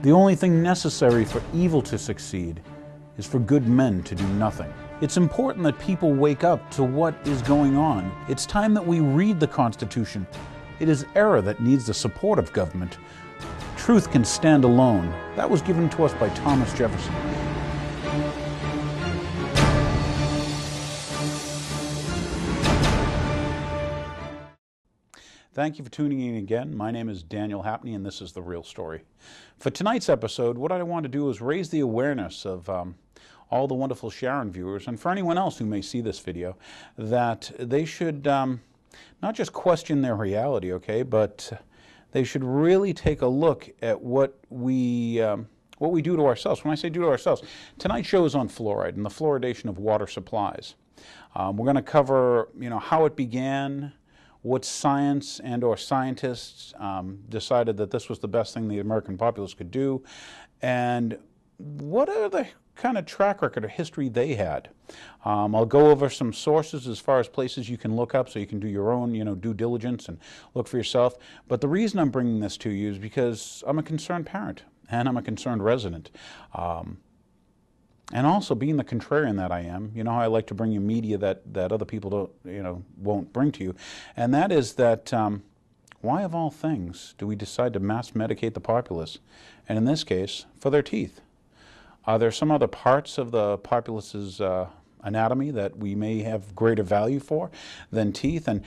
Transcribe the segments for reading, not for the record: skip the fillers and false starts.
The only thing necessary for evil to succeed is for good men to do nothing. It's important that people wake up to what is going on. It's time that we read the Constitution. It is error that needs the support of government. Truth can stand alone. That was given to us by Thomas Jefferson. Thank you for tuning in again. My name is Daniel Hapney, and this is The Real Story. For tonight's episode, what I want to do is raise the awareness of all the wonderful Sharon viewers, and for anyone else who may see this video, that they should not just question their reality, okay, but they should really take a look at what we do to ourselves. When I say do to ourselves, tonight's show is on fluoride and the fluoridation of water supplies. We're going to cover, how it began, what science and or scientists decided that this was the best thing the American populace could do, and what are the kind of track record or history they had. I'll go over some sources as far as places you can look up so you can do your own, due diligence and look for yourself. But the reason I'm bringing this to you is because I'm a concerned parent and I'm a concerned resident. And also, being the contrarian that I am, how I like to bring you media that other people won't bring to you, and that is that why of all things do we decide to mass medicate the populace, and in this case, for their teeth? Are there some other parts of the populace's anatomy that we may have greater value for than teeth? And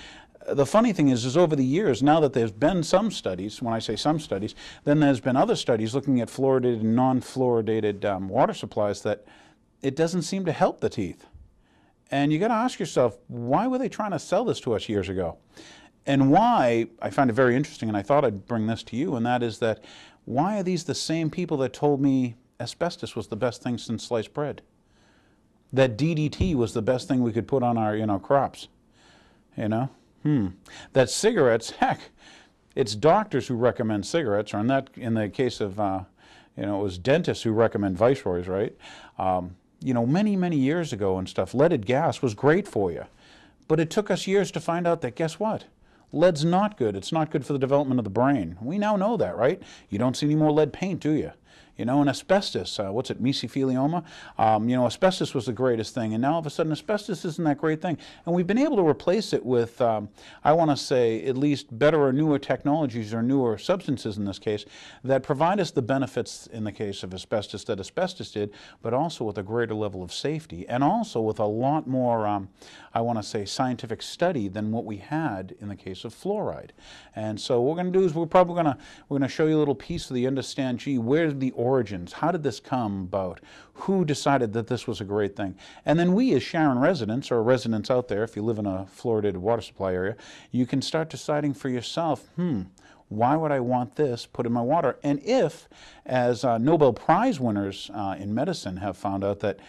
the funny thing is over the years, now that there's been some studies, when I say some studies, then there's been other studies looking at fluoridated and non-fluoridated water supplies that it doesn't seem to help the teeth. And you got to ask yourself, why were they trying to sell this to us years ago? And why, I find it very interesting, and I thought I'd bring this to you, and that is that why are these the same people that told me asbestos was the best thing since sliced bread? That DDT was the best thing we could put on our, crops, That cigarettes, heck, it's doctors who recommend cigarettes, or in the case of, it was dentists who recommend Viceroys, right? Many, many years ago and stuff, leaded gas was great for you. But it took us years to find out that, guess what? Lead's not good. It's not good for the development of the brain. We now know that, right? You don't see any more lead paint, do you? And asbestos, mesothelioma? Asbestos was the greatest thing, and now all of a sudden asbestos isn't that great thing. And we've been able to replace it with, I want to say, at least better or newer technologies or newer substances in this case that provide us the benefits in the case of asbestos that asbestos did, but also with a greater level of safety and also with a lot more, I want to say, scientific study than what we had in the case of fluoride. And so what we're going to do is we're going to show you a little piece of the understand, where's the origins? How did this come about? Who decided that this was a great thing? And then we as Sharon residents, or residents out there, if you live in a fluoridated water supply area, you can start deciding for yourself, why would I want this put in my water? And if, as Nobel Prize winners in medicine have found out that,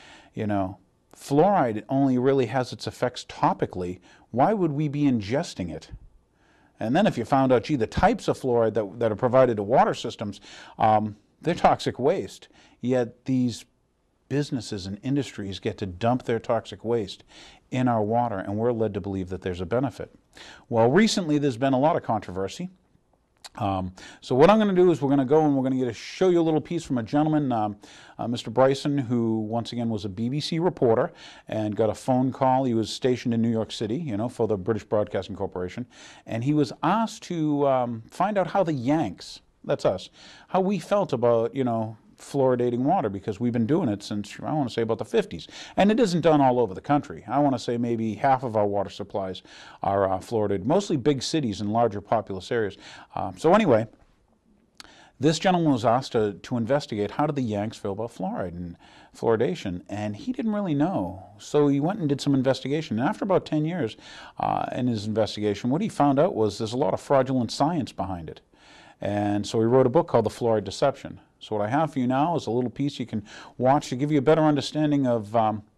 fluoride only really has its effects topically, why would we be ingesting it? And then if you found out, the types of fluoride that are provided to water systems, they're toxic waste, yet these businesses and industries get to dump their toxic waste in our water, and we're led to believe that there's a benefit. Well, recently there's been a lot of controversy. So what I'm going to do is we're going to go and we're going to show you a little piece from a gentleman, Mr. Bryson, who once again was a BBC reporter and got a phone call. He was stationed in New York City, for the British Broadcasting Corporation, and he was asked to find out how the Yanks, that's us, how we felt about, fluoridating water, because we've been doing it since, I want to say, about the 50s. And it isn't done all over the country. I want to say maybe half of our water supplies are fluoridated, mostly big cities and larger populous areas. So anyway, this gentleman was asked to investigate how did the Yanks feel about fluoride and fluoridation, and he didn't really know. So he went and did some investigation. And after about 10 years in his investigation, what he found out was there's a lot of fraudulent science behind it. And so he wrote a book called The Fluoride Deception. So what I have for you now is a little piece you can watch to give you a better understanding of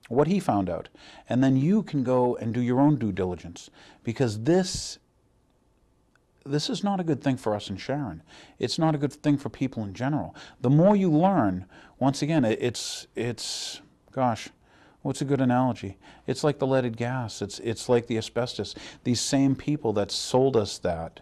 what he found out. And then you can go and do your own due diligence, because this is not a good thing for us in Sharon. It's not a good thing for people in general. The more you learn, once again, gosh, what's a good analogy? It's like the leaded gas. It's like the asbestos. These same people that sold us that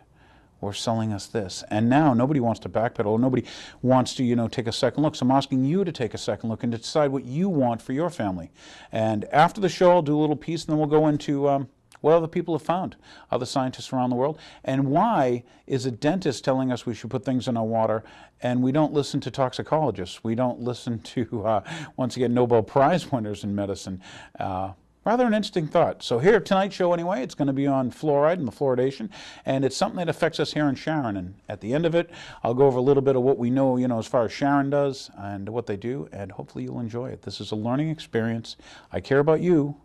or selling us this. And now nobody wants to backpedal. Nobody wants to, you know, take a second look. So I'm asking you to take a second look and to decide what you want for your family. And after the show, I'll do a little piece, and then we'll go into what other people have found, other scientists around the world, and why is a dentist telling us we should put things in our water and we don't listen to toxicologists, we don't listen to, once again, Nobel Prize winners in medicine. Rather an interesting thought. So here, tonight's show anyway, it's going to be on fluoride and the fluoridation, and it's something that affects us here in Sharon. And at the end of it, I'll go over a little bit of what we know, you know, as far as Sharon does and what they do, and hopefully you'll enjoy it. This is a learning experience. I care about you.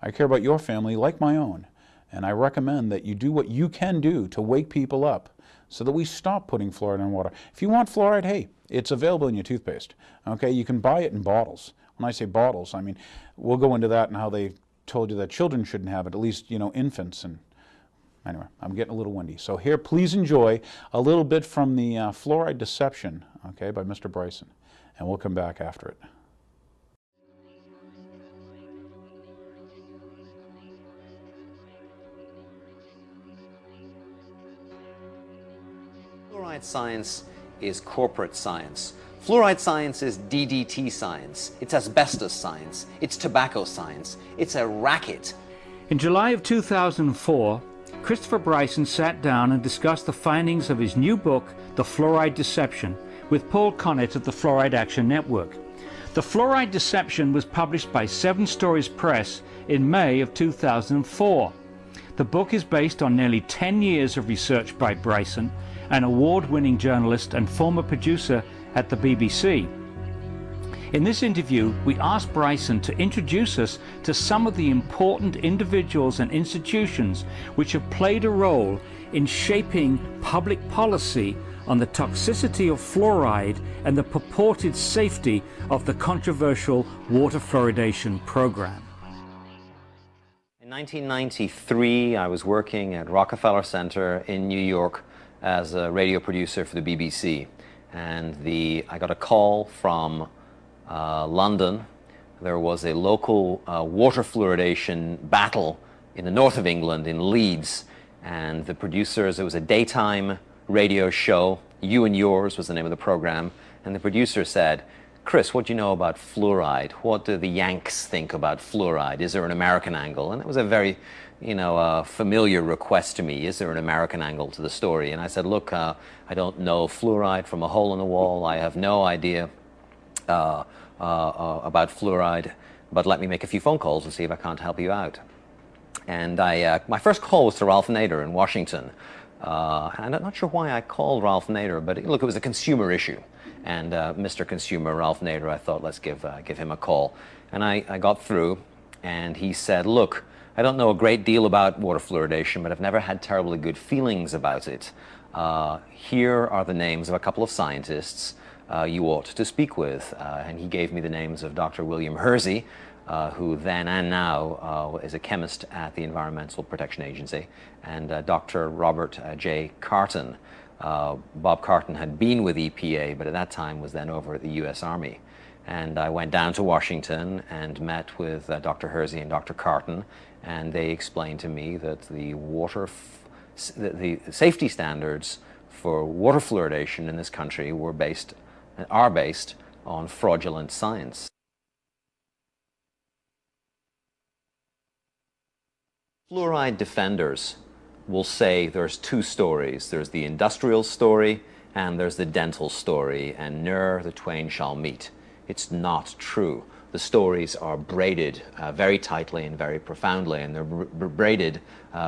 I care about your family like my own, and I recommend that you do what you can do to wake people up so that we stop putting fluoride in water. If you want fluoride, hey, it's available in your toothpaste. Okay, you can buy it in bottles. When I say bottles, I mean, we'll go into that and how they told you that children shouldn't have it, at least, you know, infants. And anyway, I'm getting a little windy. So here, please enjoy a little bit from the Fluoride Deception, okay, by Mr. Bryson, and we'll come back after it. Fluoride science is corporate science. Fluoride science is DDT science. It's asbestos science. It's tobacco science. It's a racket. In July of 2004, Christopher Bryson sat down and discussed the findings of his new book, The Fluoride Deception, with Paul Connett at the Fluoride Action Network. The Fluoride Deception was published by 7 Stories Press in May of 2004. The book is based on nearly 10 years of research by Bryson, an award-winning journalist and former producer at the BBC. In this interview, we asked Bryson to introduce us to some of the important individuals and institutions which have played a role in shaping public policy on the toxicity of fluoride and the purported safety of the controversial water fluoridation program. In 1993, I was working at Rockefeller Center in New York as a radio producer for the BBC. And I got a call from London. There was a local water fluoridation battle in the north of England, in Leeds. And the producers, it was a daytime radio show. You and Yours was the name of the program. And the producer said, "Chris, what do you know about fluoride? What do the Yanks think about fluoride? Is there an American angle?" And it was a very, you know, familiar request to me. Is there an American angle to the story? And I said, look, I don't know fluoride from a hole in the wall. I have no idea about fluoride, but let me make a few phone calls and see if I can't help you out. And my first call was to Ralph Nader in Washington. And I'm not sure why I called Ralph Nader, but look, it was a consumer issue. And Mr. Consumer, Ralph Nader, I thought, let's give him a call. And I got through, and he said, look, I don't know a great deal about water fluoridation, but I've never had terribly good feelings about it. Here are the names of a couple of scientists you ought to speak with. And he gave me the names of Dr. William Hersey, who then and now is a chemist at the Environmental Protection Agency, and Dr. Robert J. Carton. Bob Carton had been with EPA, but at that time was then over at the U.S. Army. And I went down to Washington and met with Dr. Hersey and Dr. Carton, and they explained to me that the safety standards for water fluoridation in this country are based on fraudulent science. Fluoride defenders will say there's 2 stories. There's the industrial story and there's the dental story, and ne'er the twain shall meet. It's not true. The stories are braided very tightly and very profoundly, and they're braided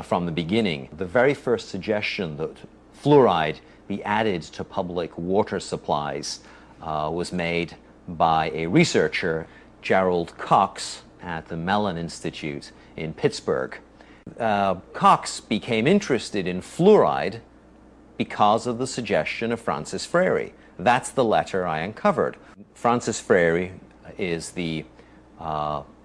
from the beginning. The very first suggestion that fluoride be added to public water supplies was made by a researcher, Gerald Cox, at the Mellon Institute in Pittsburgh. Cox became interested in fluoride because of the suggestion of Francis Frary. That's the letter I uncovered. Francis Frary is the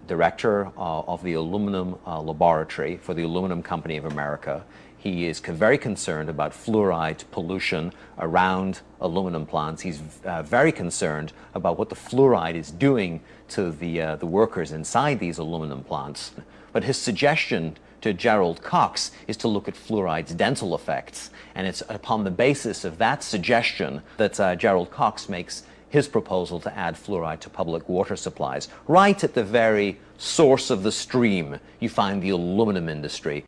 director of the aluminum laboratory for the Aluminum Company of America. He is very concerned about fluoride pollution around aluminum plants. He's very concerned about what the fluoride is doing to the workers inside these aluminum plants. But his suggestion to Gerald Cox is to look at fluoride's dental effects. And it's upon the basis of that suggestion that Gerald Cox makes his proposal to add fluoride to public water supplies. Right at the very source of the stream, you find the aluminum industry.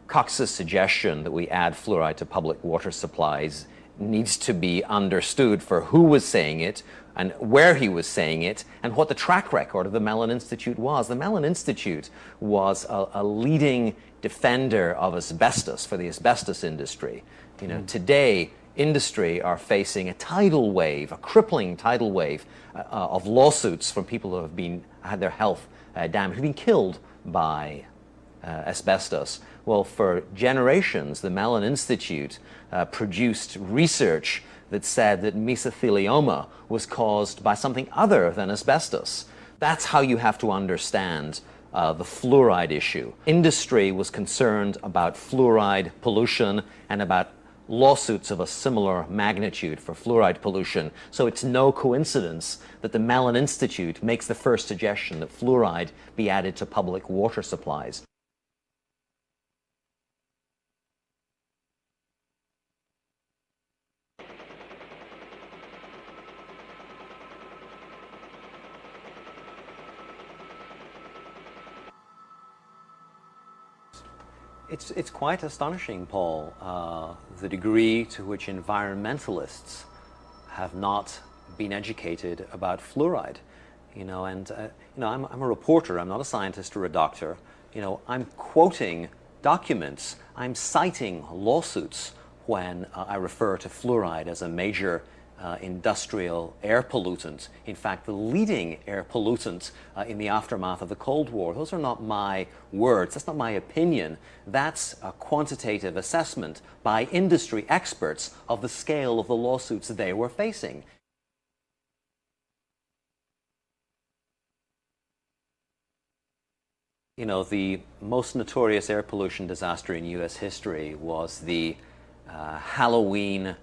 Cox's suggestion that we add fluoride to public water supplies needs to be understood for who was saying it and where he was saying it and what the track record of the Mellon Institute was. The Mellon Institute was a leading defender of asbestos for the asbestos industry. You know, today, industry are facing a tidal wave, a crippling tidal wave of lawsuits from people who have had their health damaged, who've been killed by asbestos. Well, for generations, the Mellon Institute produced research that said that mesothelioma was caused by something other than asbestos. That's how you have to understand the fluoride issue. Industry was concerned about fluoride pollution and about lawsuits of a similar magnitude for fluoride pollution. So it's no coincidence that the Mellon Institute makes the first suggestion that fluoride be added to public water supplies. It's quite astonishing, Paul, the degree to which environmentalists have not been educated about fluoride. You know, and you know, I'm a reporter. I'm not a scientist or a doctor. You know, I'm quoting documents. I'm citing lawsuits when I refer to fluoride as a major industrial air pollutant. In fact, the leading air pollutant in the aftermath of the Cold War. Those are not my words. That's not my opinion. That's a quantitative assessment by industry experts of the scale of the lawsuits they were facing. You know, the most notorious air pollution disaster in U.S. history was the Halloween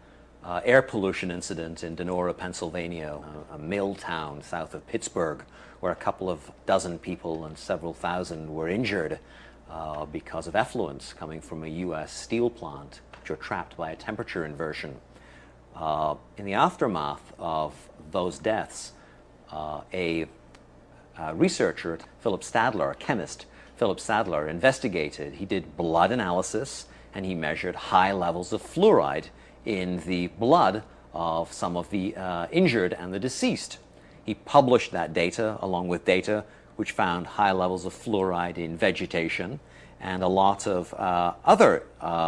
air pollution incident in Donora, Pennsylvania, a mill town south of Pittsburgh, where a couple of dozen people and several thousand were injured because of effluents coming from a U.S. steel plant, which were trapped by a temperature inversion. In the aftermath of those deaths, a researcher, Philip Stadler, a chemist, Philip Stadler, investigated. He did blood analysis and he measured high levels of fluoride in the blood of some of the injured and the deceased. He published that data along with data which found high levels of fluoride in vegetation and a lot of other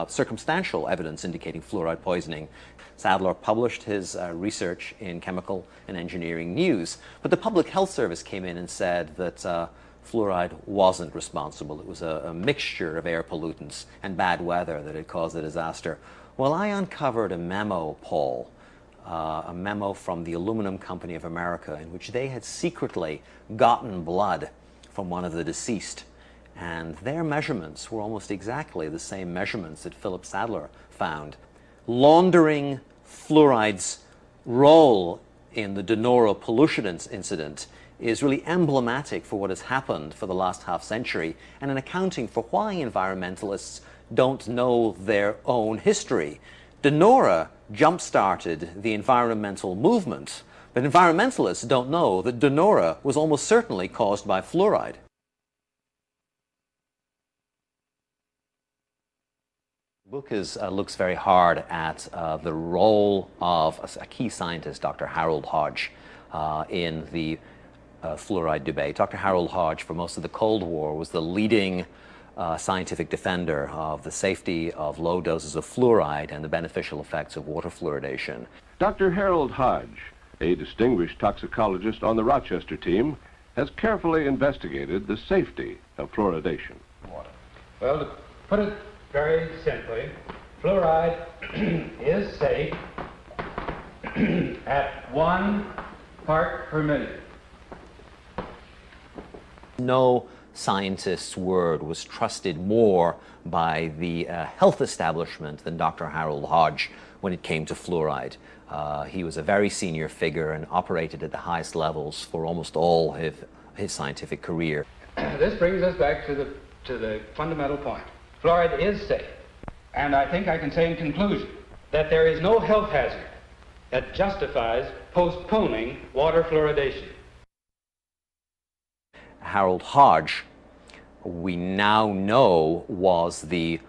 circumstantial evidence indicating fluoride poisoning. Sadler published his research in Chemical and Engineering News, but the Public Health Service came in and said that fluoride wasn't responsible. It was a mixture of air pollutants and bad weather that had caused the disaster. Well, I uncovered a memo, Paul, a memo from the Aluminum Company of America in which they had secretly gotten blood from one of the deceased. And their measurements were almost exactly the same measurements that Philip Sadler found. Laundering fluoride's role in the Donora pollution incident is really emblematic for what has happened for the last half century and an accounting for why environmentalists don't know their own history. Donora jump-started the environmental movement, but environmentalists don't know that Donora was almost certainly caused by fluoride. The book looks very hard at the role of a key scientist, Dr. Harold Hodge, in the fluoride debate. Dr. Harold Hodge, for most of the Cold War, was the leading scientific defender of the safety of low doses of fluoride and the beneficial effects of water fluoridation. Dr. Harold Hodge, a distinguished toxicologist on the Rochester team, has carefully investigated the safety of fluoridation. Well, to put it very simply, fluoride is safe at 1 part per million. No scientist's word was trusted more by the health establishment than Dr. Harold Hodge when it came to fluoride. He was a very senior figure and operated at the highest levels for almost all his scientific career. This brings us back to the fundamental point. Fluoride is safe, and I think I can say in conclusion that there is no health hazard that justifies postponing water fluoridation. Harold Hodge, we now know, was a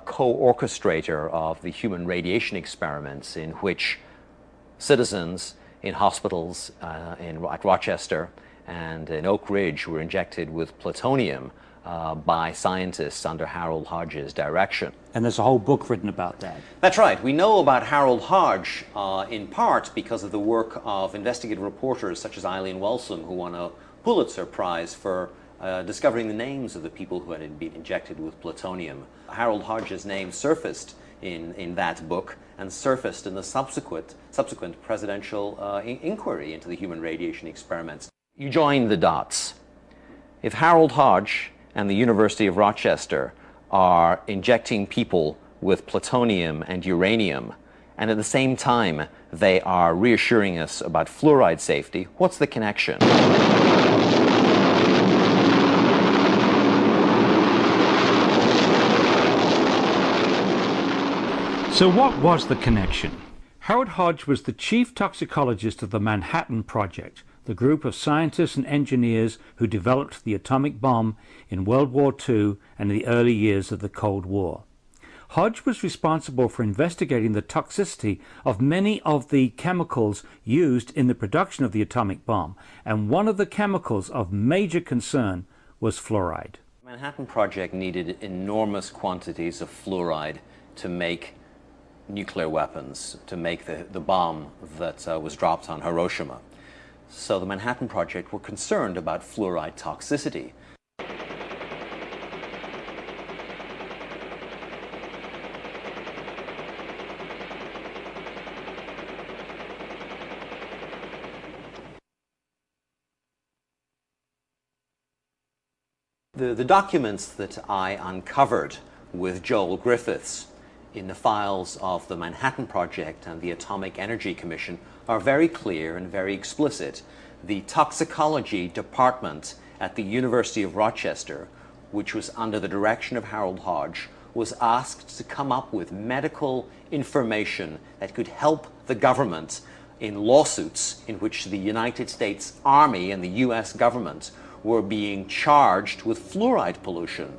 co-orchestrator of the human radiation experiments in which citizens in hospitals at Rochester and in Oak Ridge were injected with plutonium by scientists under Harold Hodge's direction. And there's a whole book written about that. That's right. We know about Harold Hodge in part because of the work of investigative reporters such as Eileen Welsom, who won a Pulitzer Prize for discovering the names of the people who had been injected with plutonium. Harold Hodge's name surfaced in that book and surfaced in the subsequent presidential inquiry into the human radiation experiments. You join the dots. If Harold Hodge and the University of Rochester are injecting people with plutonium and uranium, and at the same time they are reassuring us about fluoride safety, what's the connection? So what was the connection? Harold Hodge was the chief toxicologist of the Manhattan Project, the group of scientists and engineers who developed the atomic bomb in World War II and the early years of the Cold War. Hodge was responsible for investigating the toxicity of many of the chemicals used in the production of the atomic bomb, and one of the chemicals of major concern was fluoride. The Manhattan Project needed enormous quantities of fluoride to make nuclear weapons, to make the bomb that was dropped on Hiroshima. So the Manhattan Project were concerned about fluoride toxicity. The documents that I uncovered with Joel Griffiths in the files of the Manhattan Project and the Atomic Energy Commission are very clear and very explicit. The toxicology department at the University of Rochester, which was under the direction of Harold Hodge, was asked to come up with medical information that could help the government in lawsuits in which the United States Army and the US government were being charged with fluoride pollution.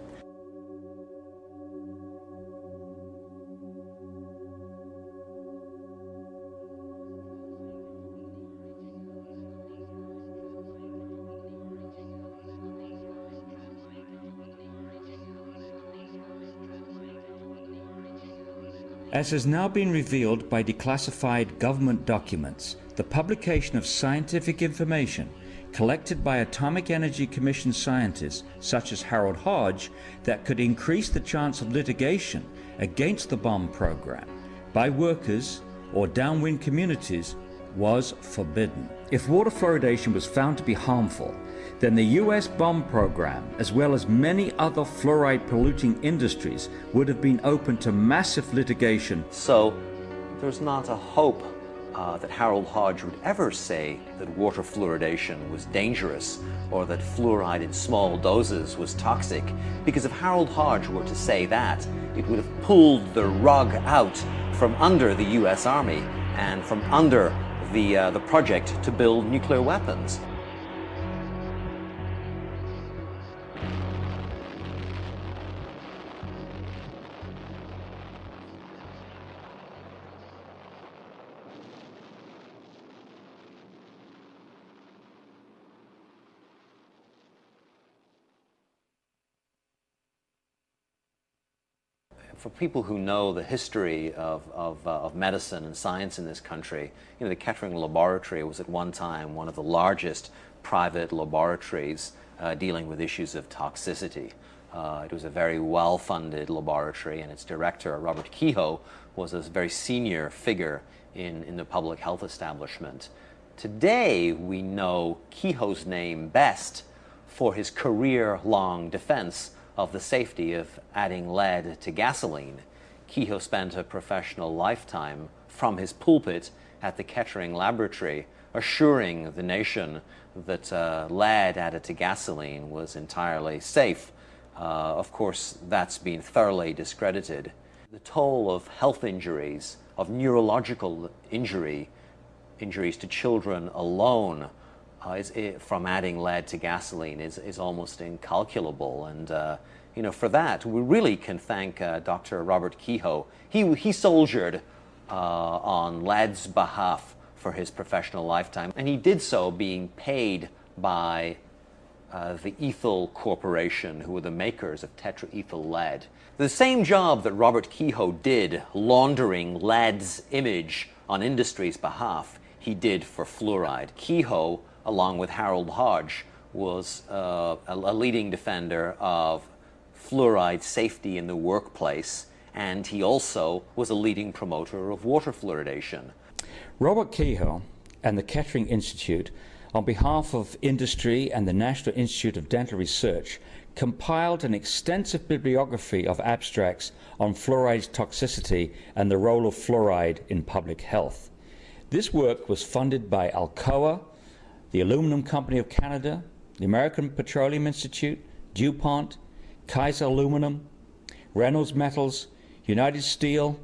As has now been revealed by declassified government documents, the publication of scientific information collected by Atomic Energy Commission scientists such as Harold Hodge that could increase the chance of litigation against the bomb program by workers or downwind communities was forbidden. If water fluoridation was found to be harmful, then the US bomb program, as well as many other fluoride polluting industries, would have been open to massive litigation. So there's not a hope that Harold Hodge would ever say that water fluoridation was dangerous or that fluoride in small doses was toxic, because if Harold Hodge were to say that, it would have pulled the rug out from under the US Army and from under the project to build nuclear weapons. For people who know the history of medicine and science in this country, you know, the Kettering Laboratory was at one time one of the largest private laboratories dealing with issues of toxicity. It was a very well-funded laboratory, and its director, Robert Kehoe, was a very senior figure in the public health establishment. Today, we know Kehoe's name best for his career-long defense of the safety of adding lead to gasoline. Kehoe spent a professional lifetime from his pulpit at the Kettering Laboratory assuring the nation that lead added to gasoline was entirely safe. Of course, that's been thoroughly discredited. The toll of health injuries, of neurological injuries to children alone from adding lead to gasoline is almost incalculable. And you know, for that, we really can thank Dr. Robert Kehoe. He soldiered on lead's behalf for his professional lifetime, and he did so being paid by the Ethyl Corporation, who were the makers of tetraethyl lead. The same job that Robert Kehoe did laundering lead's image on industry's behalf, he did for fluoride. Kehoe, along with Harold Hodge, was a leading defender of fluoride safety in the workplace, and he also was a leading promoter of water fluoridation. Robert Kehoe and the Kettering Institute, on behalf of industry and the National Institute of Dental Research, compiled an extensive bibliography of abstracts on fluoride's toxicity and the role of fluoride in public health. This work was funded by Alcoa, the Aluminum Company of Canada, the American Petroleum Institute, DuPont, Kaiser Aluminum, Reynolds Metals, United Steel,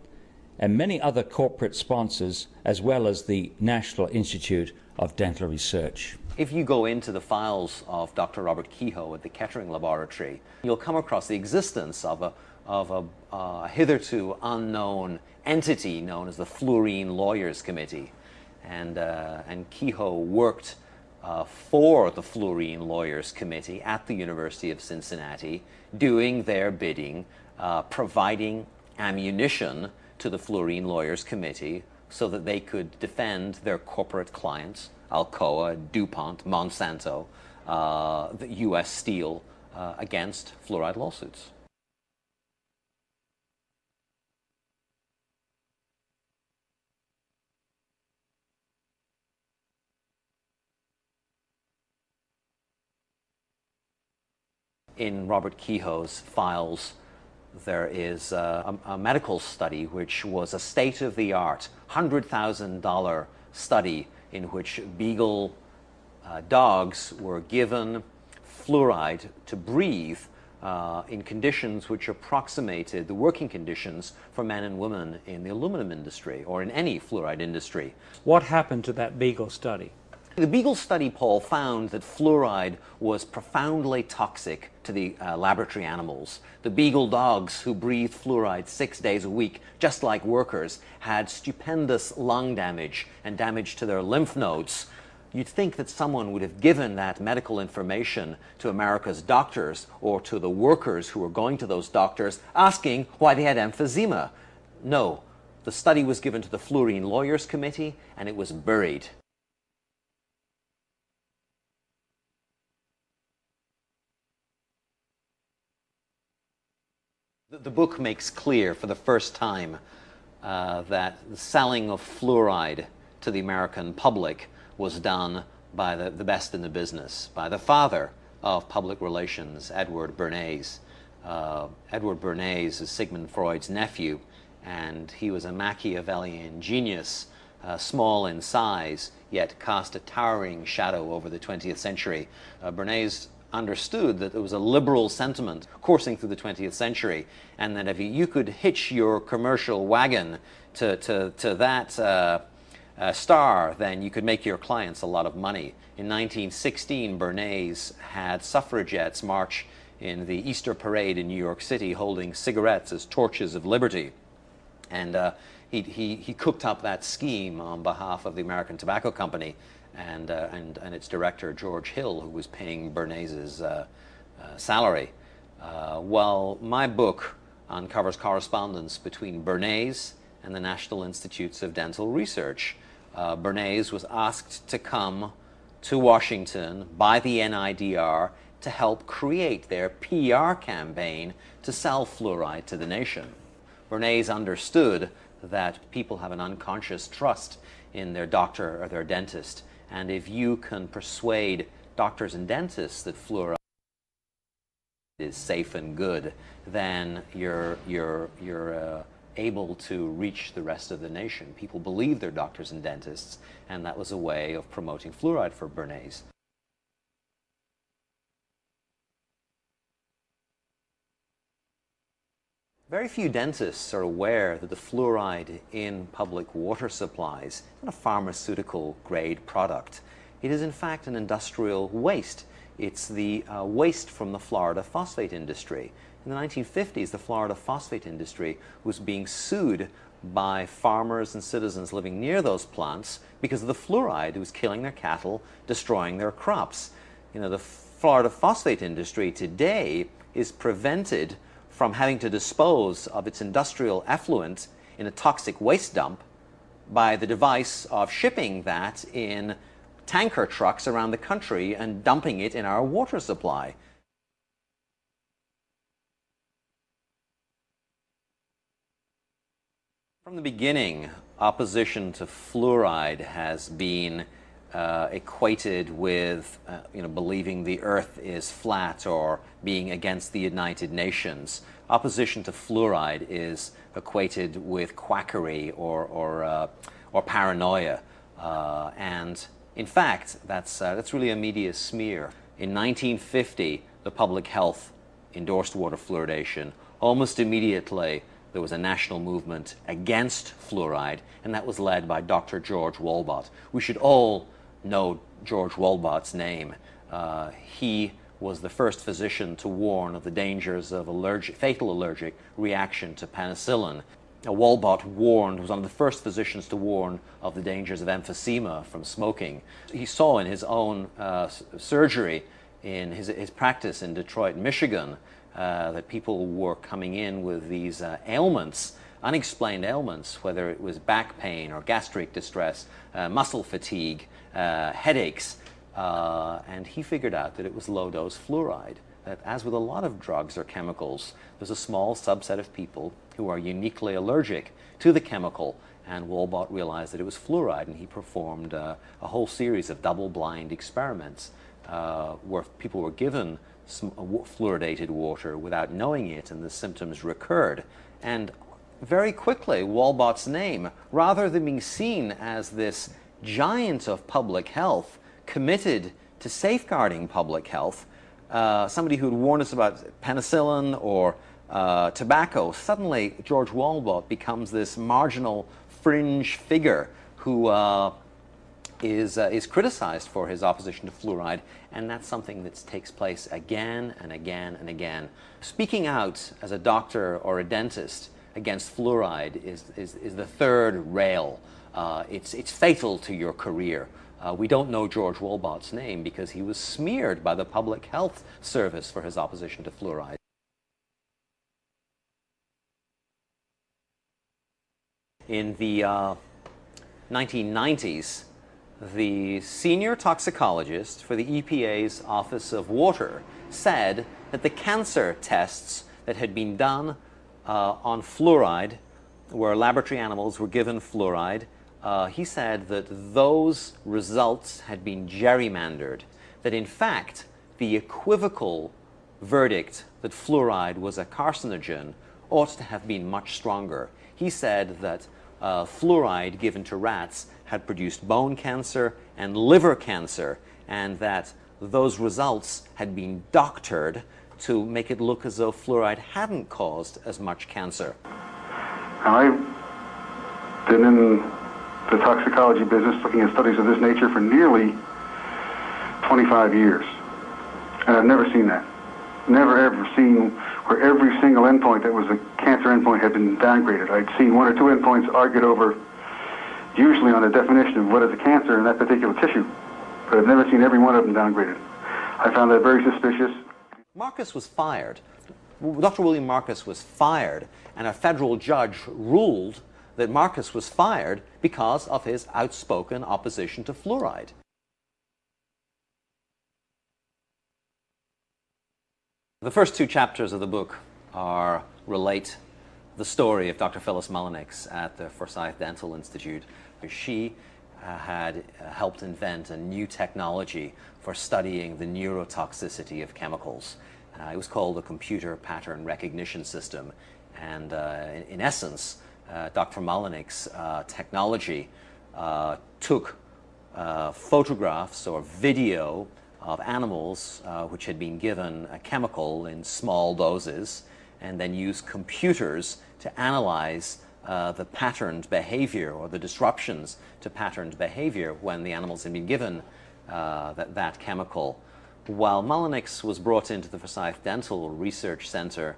and many other corporate sponsors, as well as the National Institute of Dental Research. If you go into the files of Dr. Robert Kehoe at the Kettering Laboratory, you'll come across the existence of a hitherto unknown entity known as the Fluorine Lawyers Committee. And Kehoe worked for the Fluorine Lawyers Committee at the University of Cincinnati, doing their bidding, providing ammunition to the Fluorine Lawyers Committee so that they could defend their corporate clients, Alcoa, DuPont, Monsanto, the U.S. Steel, against fluoride lawsuits. In Robert Kehoe's files, there is a medical study which was a state-of-the-art $100,000 study in which beagle dogs were given fluoride to breathe in conditions which approximated the working conditions for men and women in the aluminum industry or in any fluoride industry. What happened to that beagle study? The beagle study, Paul, found that fluoride was profoundly toxic to the laboratory animals. The beagle dogs who breathed fluoride 6 days a week, just like workers, had stupendous lung damage and damage to their lymph nodes. You'd think that someone would have given that medical information to America's doctors or to the workers who were going to those doctors asking why they had emphysema. No, the study was given to the Fluorine Lawyers Committee and it was buried. The book makes clear for the first time that the selling of fluoride to the American public was done by the best in the business, by the father of public relations, Edward Bernays. Edward Bernays is Sigmund Freud's nephew, and he was a Machiavellian genius, small in size, yet cast a towering shadow over the 20th century. Bernays understood that there was a liberal sentiment coursing through the 20th century, and that if you could hitch your commercial wagon to that star, then you could make your clients a lot of money. In 1916, Bernays had suffragettes march in the Easter parade in New York City holding cigarettes as torches of liberty. And he cooked up that scheme on behalf of the American Tobacco Company and its director, George Hill, who was paying Bernays's salary. Well, my book uncovers correspondence between Bernays and the National Institutes of Dental Research. Bernays was asked to come to Washington by the NIDR to help create their PR campaign to sell fluoride to the nation. Bernays understood that people have an unconscious trust in their doctor or their dentist, and if you can persuade doctors and dentists that fluoride is safe and good, then you're able to reach the rest of the nation. People believe they're doctors and dentists, and that was a way of promoting fluoride for Bernays. Very few dentists are aware that the fluoride in public water supplies is not a pharmaceutical grade product. It is in fact an industrial waste. It's the waste from the Florida phosphate industry. In the 1950s, the Florida phosphate industry was being sued by farmers and citizens living near those plants because of the fluoride. It was killing their cattle, destroying their crops. You know, the Florida phosphate industry today is prevented from having to dispose of its industrial effluent in a toxic waste dump by the device of shipping that in tanker trucks around the country and dumping it in our water supply. From the beginning, opposition to fluoride has been equated with believing the earth is flat or being against the United Nations. Opposition to fluoride is equated with quackery or paranoia, and in fact that's really a media smear. In 1950, the public health endorsed water fluoridation. Almost immediately there was a national movement against fluoride, and that was led by Dr. George Wolbott. We should all know George Wolbott's name. He was the first physician to warn of the dangers of fatal allergic reaction to penicillin. Wolbott was one of the first physicians to warn of the dangers of emphysema from smoking. He saw in his own surgery, in his practice in Detroit, Michigan, that people were coming in with these ailments, unexplained ailments, whether it was back pain or gastric distress, muscle fatigue, headaches, and he figured out that it was low-dose fluoride. That, as with a lot of drugs or chemicals, there's a small subset of people who are uniquely allergic to the chemical, and Wolbott realized that it was fluoride, and he performed a whole series of double-blind experiments where people were given fluoridated water without knowing it, and the symptoms recurred. And very quickly, Wolbott's name, rather than being seen as this giant of public health committed to safeguarding public health, somebody who had warned us about penicillin or tobacco, suddenly George Wolbott becomes this marginal fringe figure who is criticized for his opposition to fluoride, and that's something that takes place again and again and again. Speaking out as a doctor or a dentist against fluoride is the third rail. It's fatal to your career. We don't know George Wolbott's name because he was smeared by the Public Health Service for his opposition to fluoride. In the 1990s, the senior toxicologist for the EPA's Office of Water said that the cancer tests that had been done on fluoride, where laboratory animals were given fluoride, he said that those results had been gerrymandered, that in fact the equivocal verdict that fluoride was a carcinogen ought to have been much stronger. He said that fluoride given to rats had produced bone cancer and liver cancer, and that those results had been doctored to make it look as though fluoride hadn't caused as much cancer. I've been in the toxicology business looking at studies of this nature for nearly 25 years, and I've never seen that. Never ever seen where every single endpoint that was a cancer endpoint had been downgraded. I'd seen one or two endpoints argued over, usually on the definition of what is a cancer in that particular tissue, but I've never seen every one of them downgraded. I found that very suspicious. Marcus was fired. Dr. William Marcus was fired, and a federal judge ruled that Marcus was fired because of his outspoken opposition to fluoride. The first two chapters of the book relate the story of Dr. Phyllis Mullenix at the Forsyth Dental Institute. She had helped invent a new technology for studying the neurotoxicity of chemicals. It was called the computer pattern recognition system. And in essence, Dr. Malenich's technology took photographs or video of animals which had been given a chemical in small doses, and then used computers to analyze the patterned behavior or the disruptions to patterned behavior when the animals had been given that chemical. While Malenich's was brought into the Forsyth Dental Research Center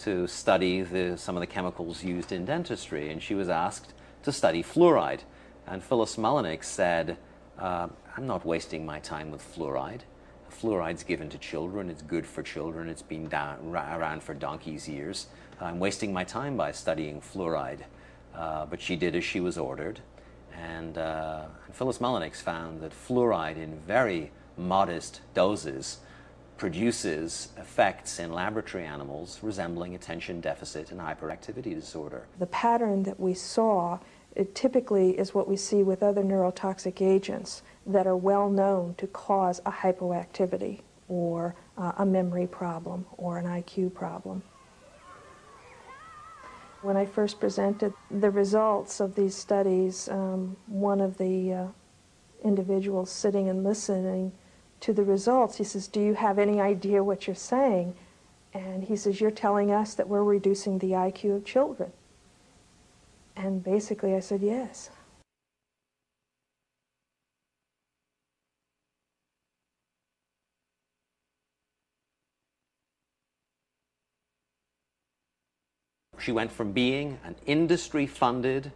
to study some of the chemicals used in dentistry, and she was asked to study fluoride. And Phyllis Malenich said, I'm not wasting my time with fluoride. Fluoride's given to children, it's good for children, it's been around for donkey's years. I'm wasting my time by studying fluoride. But she did as she was ordered. And Phyllis Malenich found that fluoride in very modest doses produces effects in laboratory animals resembling attention deficit and hyperactivity disorder. The pattern that we saw, it typically is what we see with other neurotoxic agents that are well known to cause a hypoactivity or a memory problem or an IQ problem. When I first presented the results of these studies, one of the individuals sitting and listening to the results, he says, "Do you have any idea what you're saying?" And he says, "You're telling us that we're reducing the IQ of children." And basically I said, yes. She went from being an industry-funded,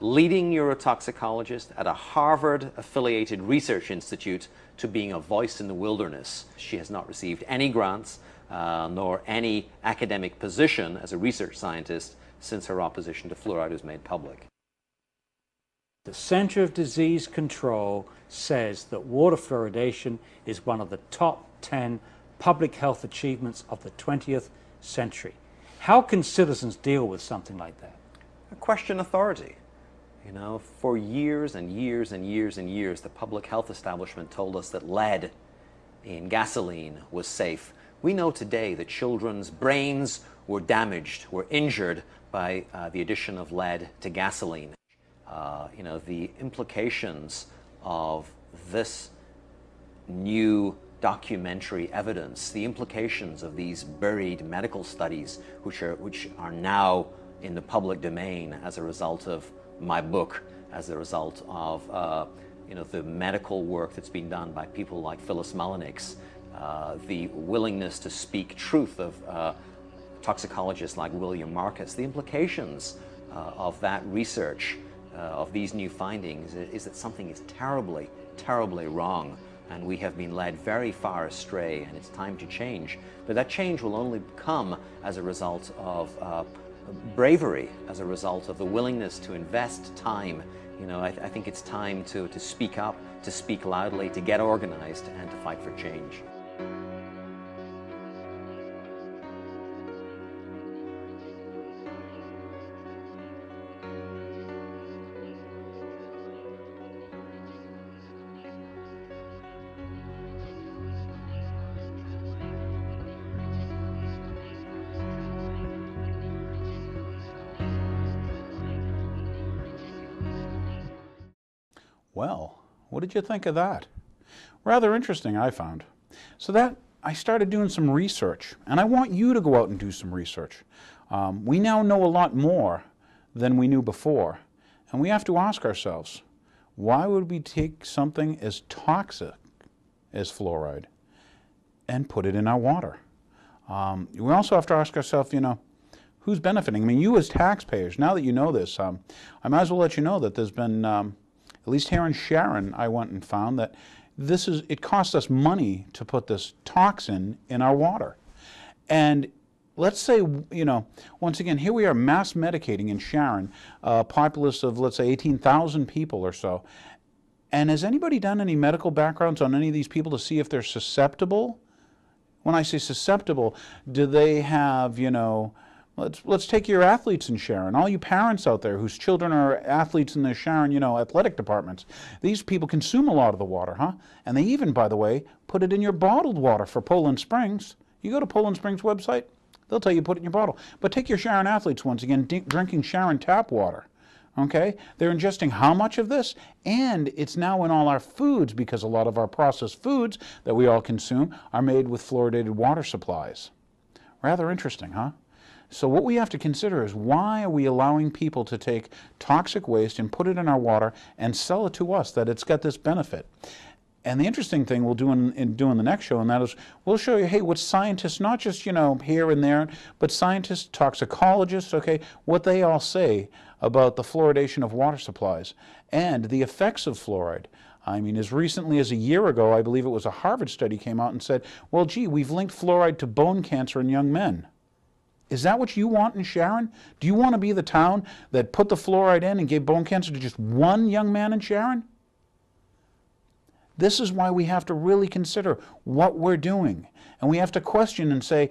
leading neurotoxicologist at a Harvard-affiliated research institute to being a voice in the wilderness. She has not received any grants nor any academic position as a research scientist since her opposition to fluoride was made public. The Center of Disease Control says that water fluoridation is one of the top 10 public health achievements of the 20th century. How can citizens deal with something like that? Question authority. You know, for years and years and years and years, the public health establishment told us that lead in gasoline was safe. We know today that children's brains were damaged, were injured by the addition of lead to gasoline. You know, the implications of this new documentary evidence, the implications of these buried medical studies which are now in the public domain as a result of my book, as a result of you know, the medical work that's been done by people like Phyllis Malenich, the willingness to speak truth of toxicologists like William Marcus. The implications of that research, of these new findings, is that something is terribly, terribly wrong, and we have been led very far astray, and it's time to change. But that change will only come as a result of bravery, as a result of the willingness to invest time. You know, I think it's time to speak up, to speak loudly, to get organized, and to fight for change. Well, what did you think of that? Rather interesting, I found. So that I started doing some research, and I want you to go out and do some research. We now know a lot more than we knew before, and we have to ask ourselves, why would we take something as toxic as fluoride and put it in our water? We also have to ask ourselves, you know, who's benefiting? I mean, you as taxpayers, now that you know this, I might as well let you know that there's been at least here in Sharon, I went and found that it costs us money to put this toxin in our water. And let's say, you know, once again, here we are mass medicating in Sharon, a populace of, let's say, 18,000 people or so. And has anybody done any medical backgrounds on any of these people to see if they're susceptible? When I say susceptible, do they have, you know, Let's take your athletes in Sharon, all you parents out there whose children are athletes in the Sharon, athletic departments. These people consume a lot of the water, huh? And they even, by the way, put it in your bottled water for Poland Springs. You go to Poland Springs website, they'll tell you put it in your bottle. But take your Sharon athletes once again, drinking Sharon tap water. Okay? They're ingesting how much of this? And it's now in all our foods, because a lot of our processed foods that we all consume are made with fluoridated water supplies. Rather interesting, huh? So what we have to consider is, why are we allowing people to take toxic waste and put it in our water and sell it to us that it's got this benefit? And the interesting thing we'll do in the next show, and that is, we'll show you, hey, what scientists, not just, here and there, but scientists, toxicologists, okay, what they all say about the fluoridation of water supplies and the effects of fluoride. I mean, as recently as a year ago, I believe it was a Harvard study came out and said, well, gee, we've linked fluoride to bone cancer in young men. Is that what you want in Sharon? Do you want to be the town that put the fluoride in and gave bone cancer to just one young man in Sharon? This is why we have to really consider what we're doing. And we have to question and say,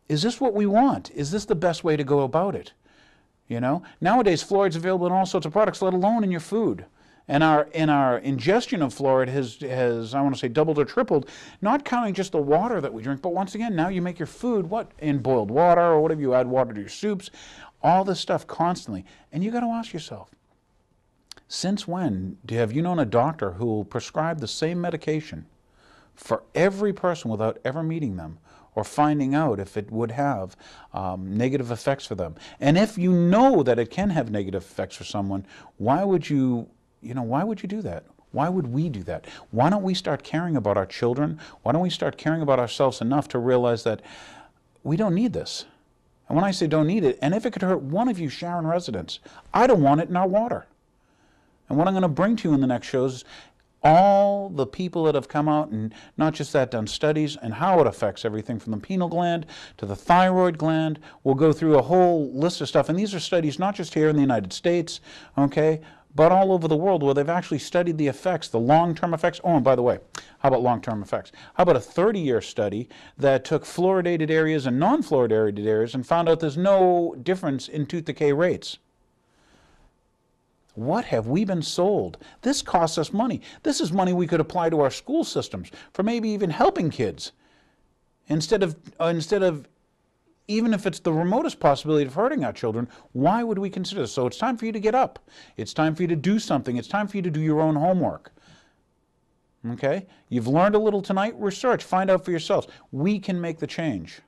is this what we want? Is this the best way to go about it? Nowadays, fluoride's available in all sorts of products, let alone in your food. And our ingestion of fluoride has, I want to say, doubled or tripled, not counting just the water that we drink, but once again, now you make your food, in boiled water, or whatever, you add water to your soups, all this stuff constantly. And you got to ask yourself, since when have you known a doctor who will prescribe the same medication for every person without ever meeting them or finding out if it would have negative effects for them? And if you know that it can have negative effects for someone, why would you do that? Why would we do that? Why don't we start caring about our children? Why don't we start caring about ourselves enough to realize that we don't need this? And when I say don't need it, and if it could hurt one of you Sharon residents, I don't want it in our water. And what I'm going to bring to you in the next shows is all the people that have come out and not just that, done studies and how it affects everything from the pineal gland to the thyroid gland. We'll go through a whole list of stuff. And these are studies not just here in the United States, okay, but all over the world, where they've actually studied the effects, the long-term effects. Oh, and by the way, how about long-term effects? How about a 30-year study that took fluoridated areas and non-fluoridated areas and found out there's no difference in tooth decay rates? What have we been sold? This costs us money. This is money we could apply to our school systems for maybe even helping kids. Instead of even if it's the remotest possibility of hurting our children, why would we consider this? So it's time for you to get up. It's time for you to do something. It's time for you to do your own homework. Okay? You've learned a little tonight. Research. Find out for yourselves. We can make the change.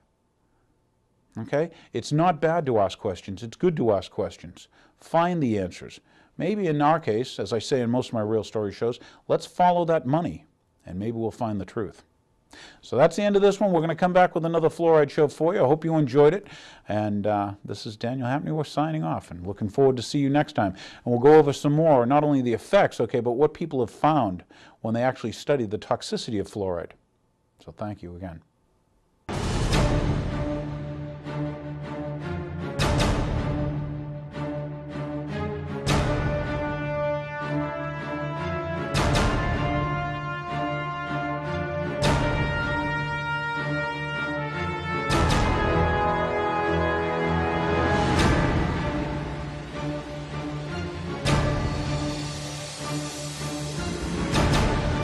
Okay? It's not bad to ask questions. It's good to ask questions. Find the answers. Maybe in our case, as I say in most of my real story shows, let's follow that money, and maybe we'll find the truth. So that's the end of this one. We're going to come back with another fluoride show for you. I hope you enjoyed it. And this is Daniel Hapney. We're signing off, and looking forward to see you next time. And we'll go over some more, not only the effects, okay, but what people have found when they actually studied the toxicity of fluoride. So thank you again.